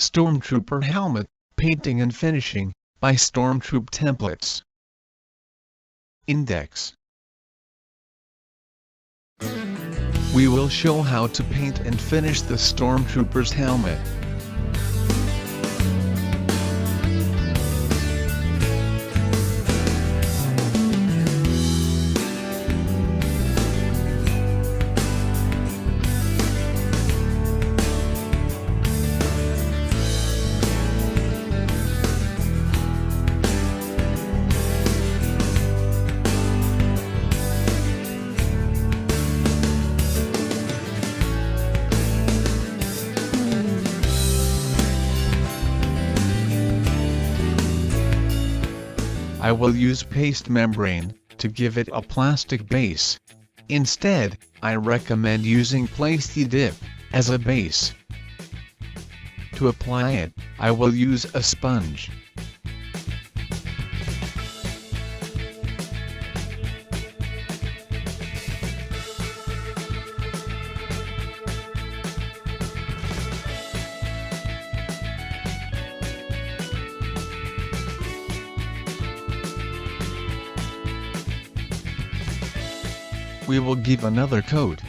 Stormtrooper Helmet, Painting and Finishing, by Stormtrooper Templates. Index. We will show how to paint and finish the Stormtrooper's helmet. I will use paste membrane to give it a plastic base. Instead, I recommend using Plasti Dip as a base. To apply it, I will use a sponge. We will give another coat.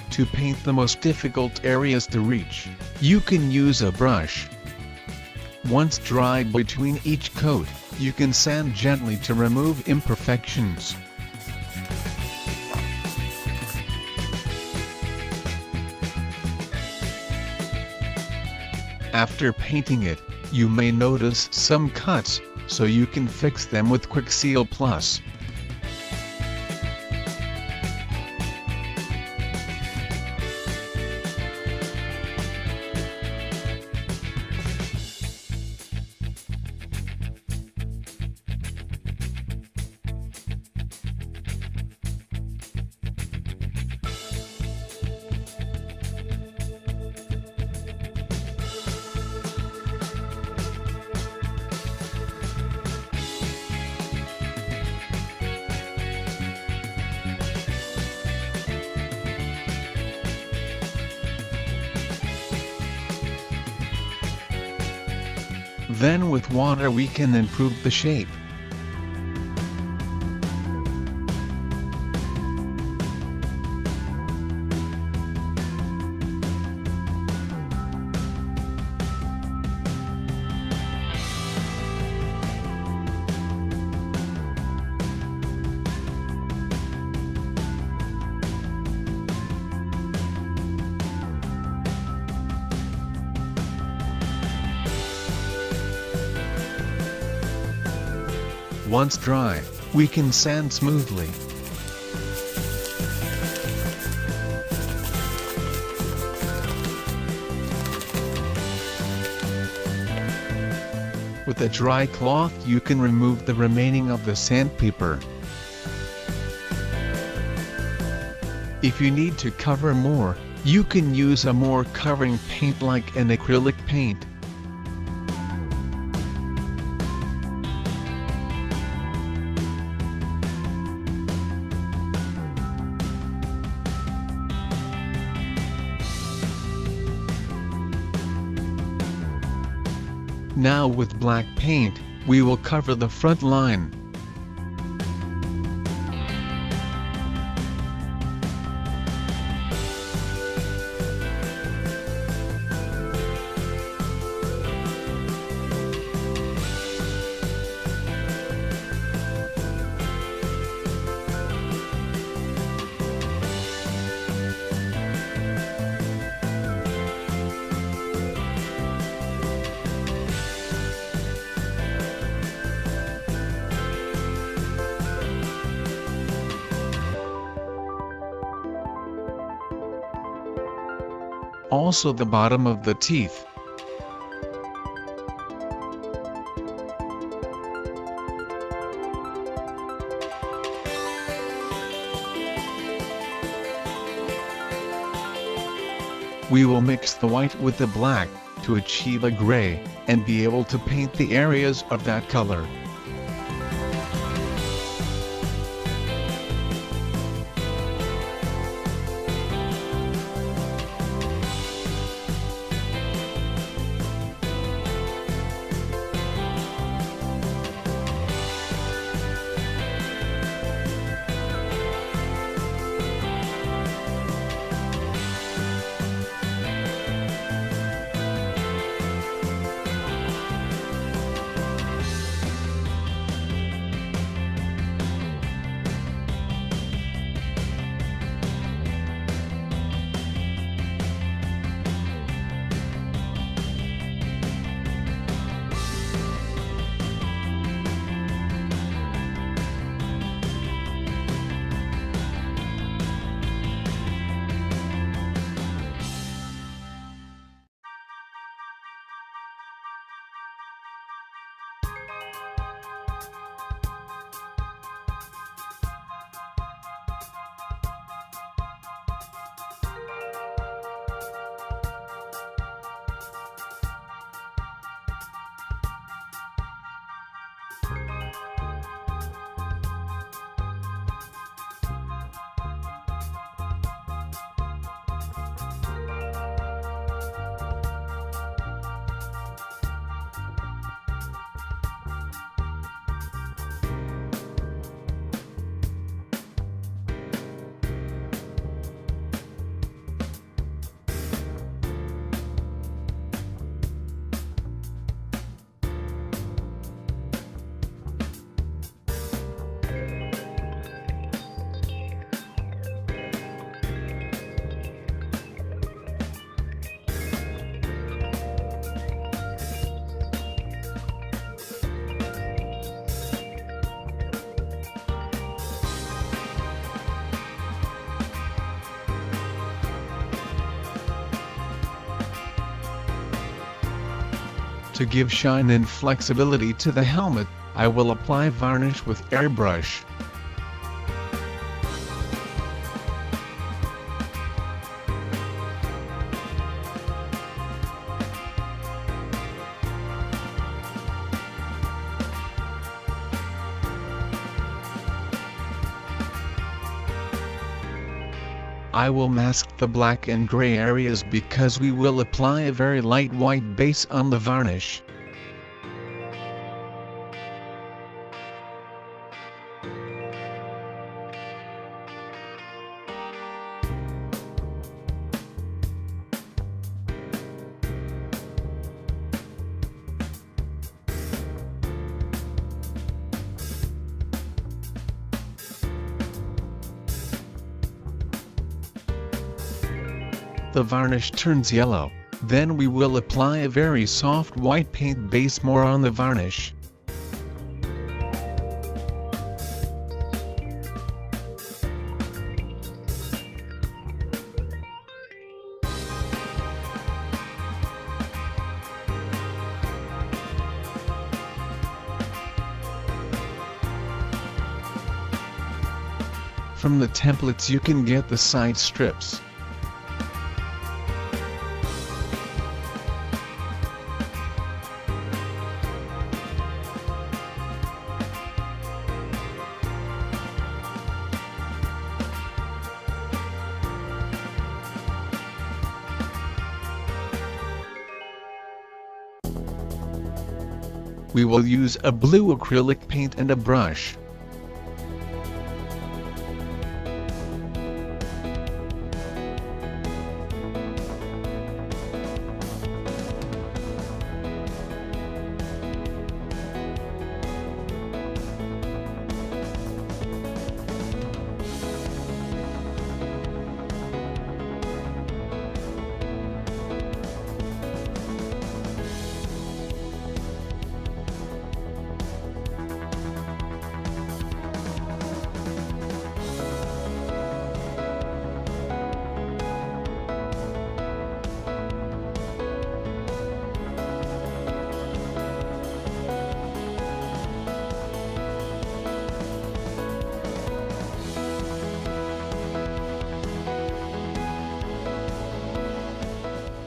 To paint the most difficult areas to reach, you can use a brush. Once dried between each coat, you can sand gently to remove imperfections. After painting it, you may notice some cuts, so you can fix them with Quick Seal Plus. Then with water we can improve the shape. Once dry, we can sand smoothly. With a dry cloth you can remove the remaining of the sandpaper. If you need to cover more, you can use a more covering paint like an acrylic paint. Now with black paint, we will cover the front line. Also the bottom of the teeth. We will mix the white with the black to achieve a gray, and be able to paint the areas of that color. To give shine and flexibility to the helmet, I will apply varnish with airbrush. I will mask the black and gray areas because we will apply a very light white base on the varnish. The varnish turns yellow, then we will apply a very soft white paint base more on the varnish. From the templates you can get the side strips. We will use a blue acrylic paint and a brush.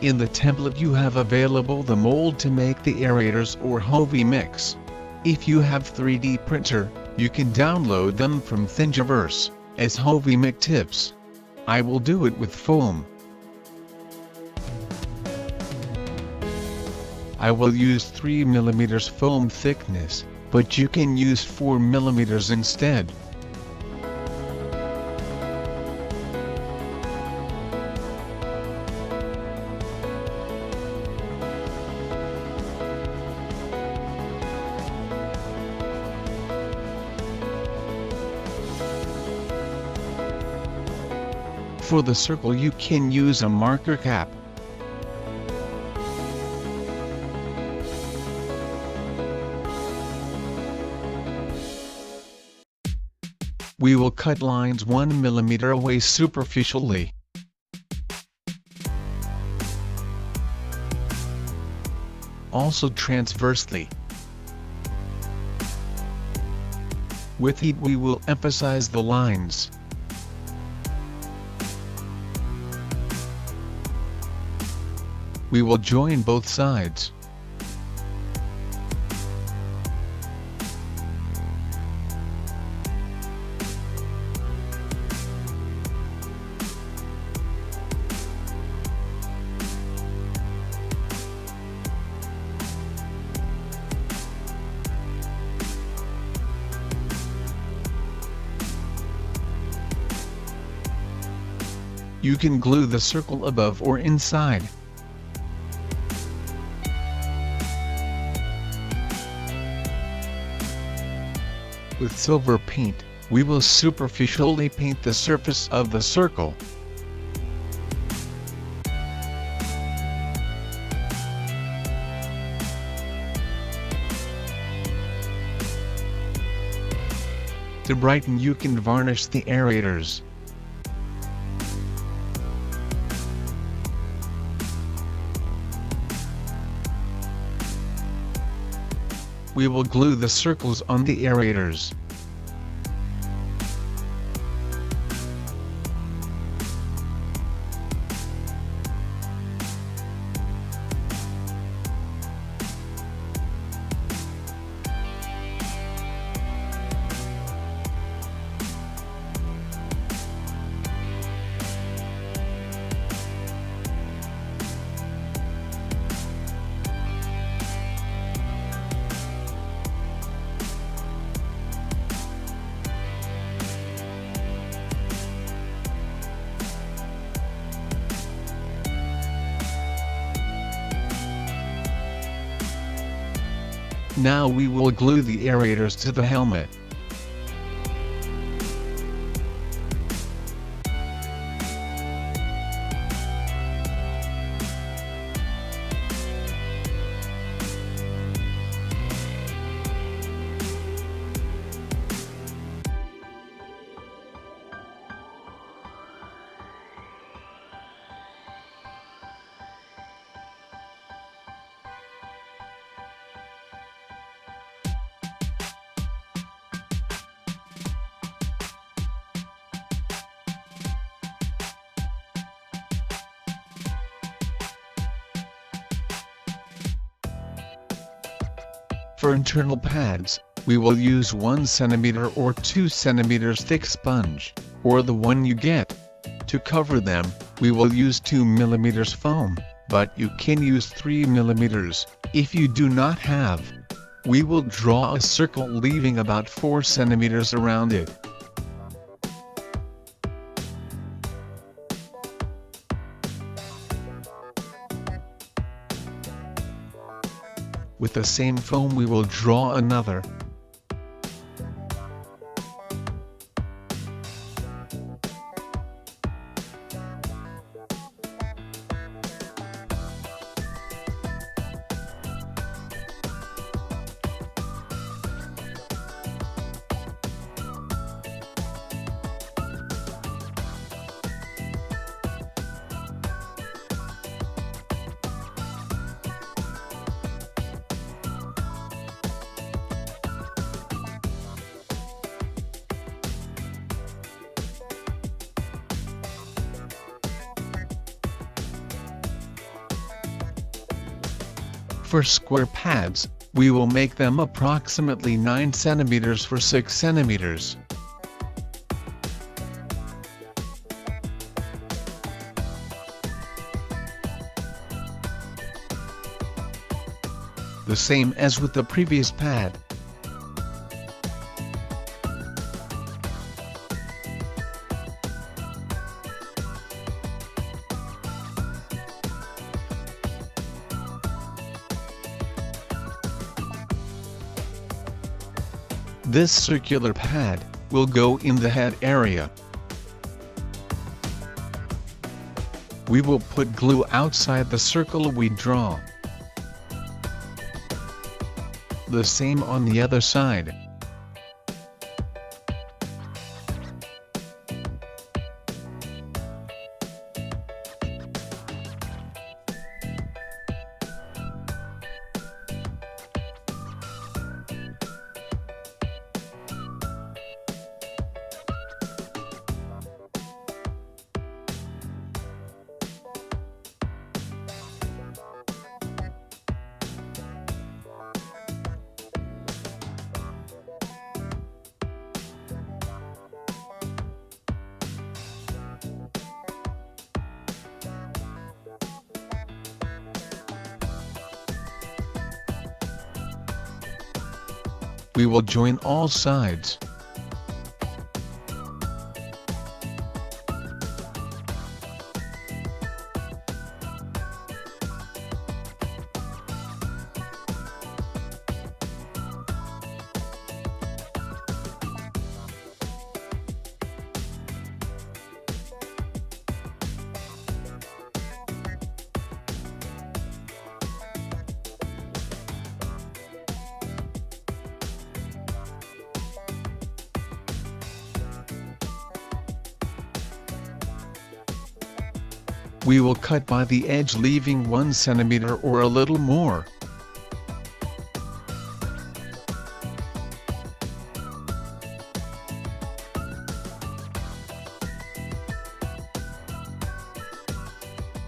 In the template you have available the mold to make the aerators or Hovey mix. If you have 3D printer, you can download them from Thingiverse, as Hovey mix tips. I will do it with foam. I will use 3mm foam thickness, but you can use 4mm instead. For the circle you can use a marker cap. We will cut lines 1mm away superficially. Also transversely. With heat we will emphasize the lines. We will join both sides. You can glue the circle above or inside. With silver paint, we will superficially paint the surface of the circle. To brighten you can varnish the aerators. we will glue the circles on the aerators. Now we will glue the aerators to the helmet. For internal pads, we will use 1 cm or 2 cm thick sponge, or the one you get. To cover them, we will use 2 mm foam, but you can use 3 mm, if you do not have. We will draw a circle leaving about 4 cm around it. With the same foam we will draw another. For square pads, we will make them approximately 9 cm for 6 cm. The same as with the previous pad. This circular pad will go in the head area. We will put glue outside the circle we draw. The same on the other side. We will join all sides. We will cut by the edge, leaving 1 cm or a little more.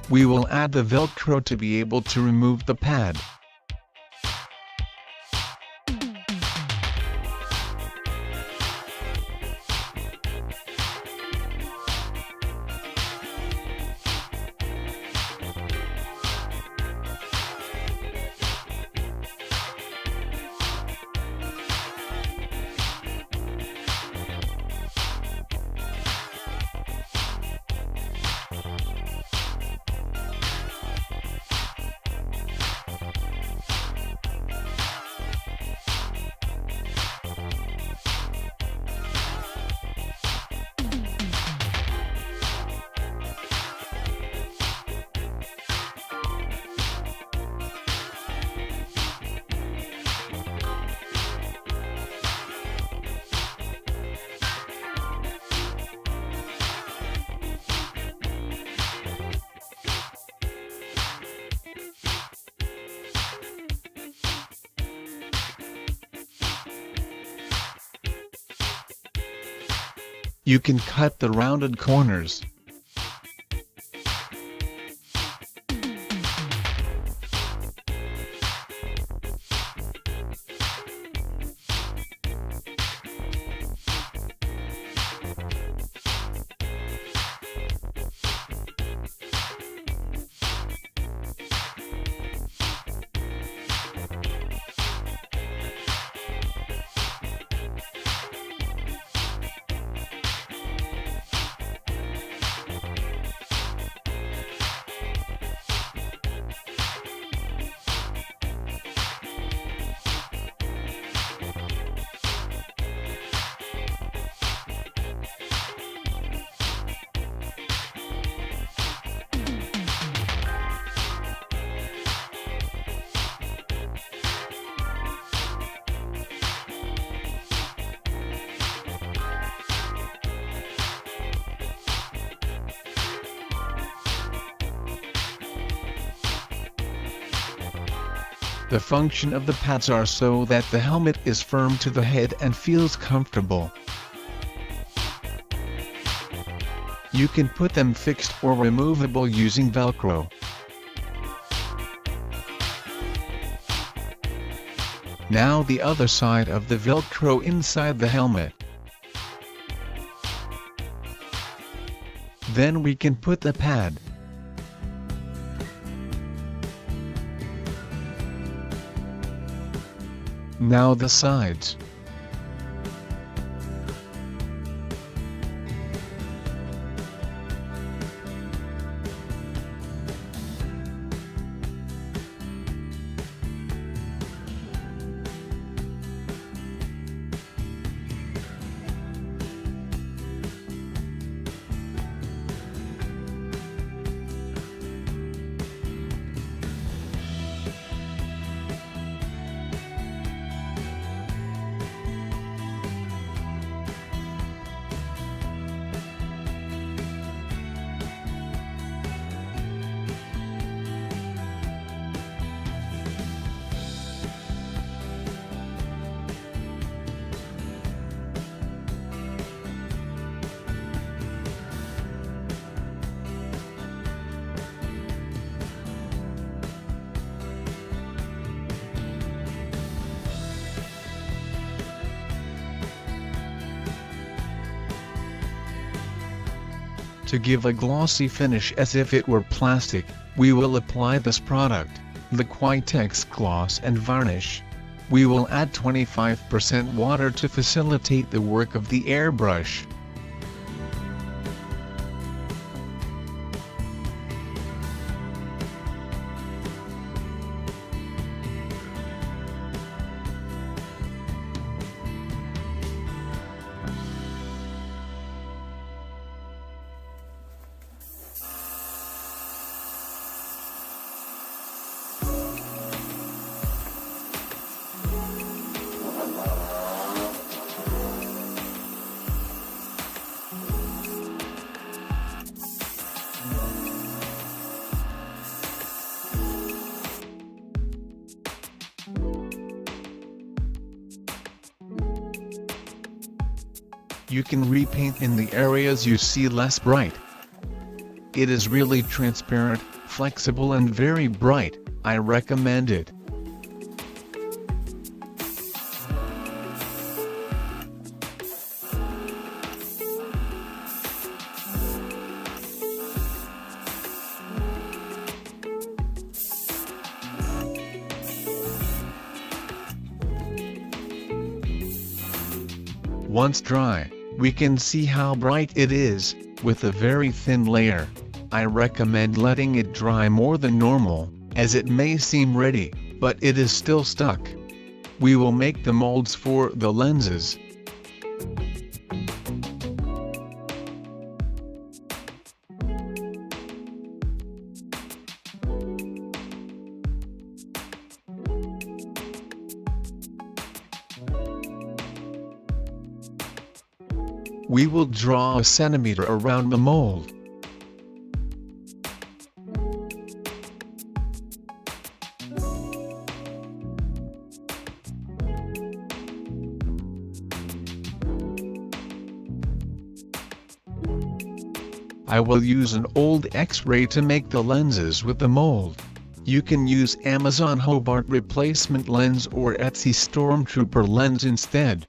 We will add the Velcro to be able to remove the pad. You can cut the rounded corners. The function of the pads are so that the helmet is firm to the head and feels comfortable. You can put them fixed or removable using Velcro. Now the other side of the Velcro inside the helmet. Then we can put the pad. Now the sides. To give a glossy finish as if it were plastic, we will apply this product, the Quitex Gloss and Varnish. We will add 25% water to facilitate the work of the airbrush. You can repaint in the areas you see less bright. It is really transparent, flexible and very bright. I recommend it. Once dry, we can see how bright it is, with a very thin layer. I recommend letting it dry more than normal, as it may seem ready, but it is still stuck. We will make the molds for the lenses. We will draw a centimeter around the mold. I will use an old X-ray to make the lenses with the mold. You can use Amazon Hobart replacement lens or Etsy Stormtrooper lens instead.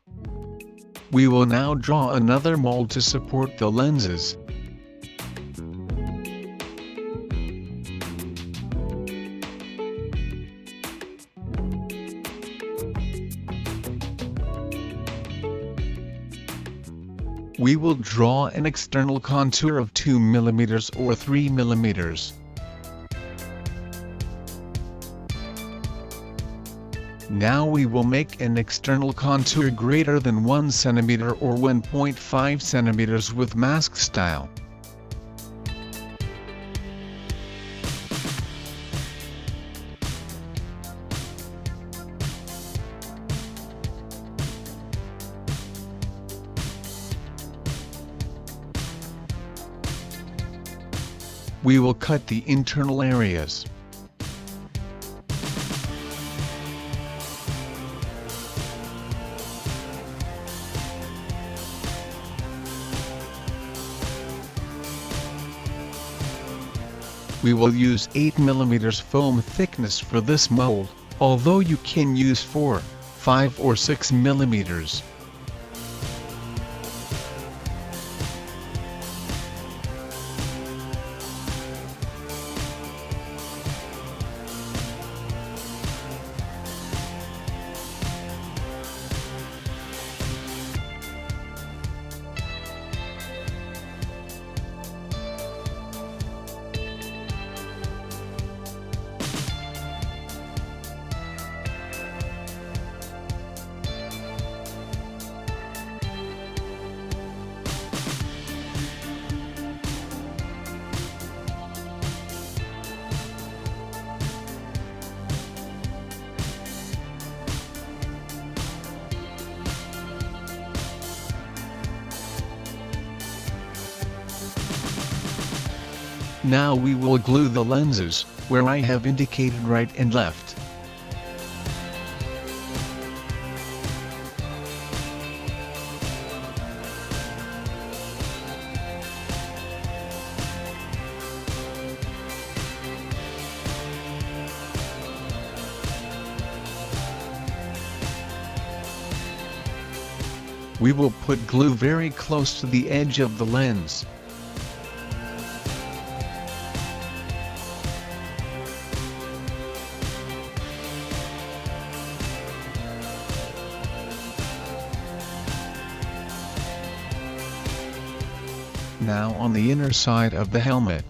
We will now draw another mold to support the lenses. We will draw an external contour of 2 mm or 3 mm. Now we will make an external contour greater than 1 cm or 1.5 cm with mask style. We will cut the internal areas. We will use 8 mm foam thickness for this mold, although you can use 4, 5 or 6 mm. Now we will glue the lenses, where I have indicated right and left. We will put glue very close to the edge of the lens. Now on the inner side of the helmet,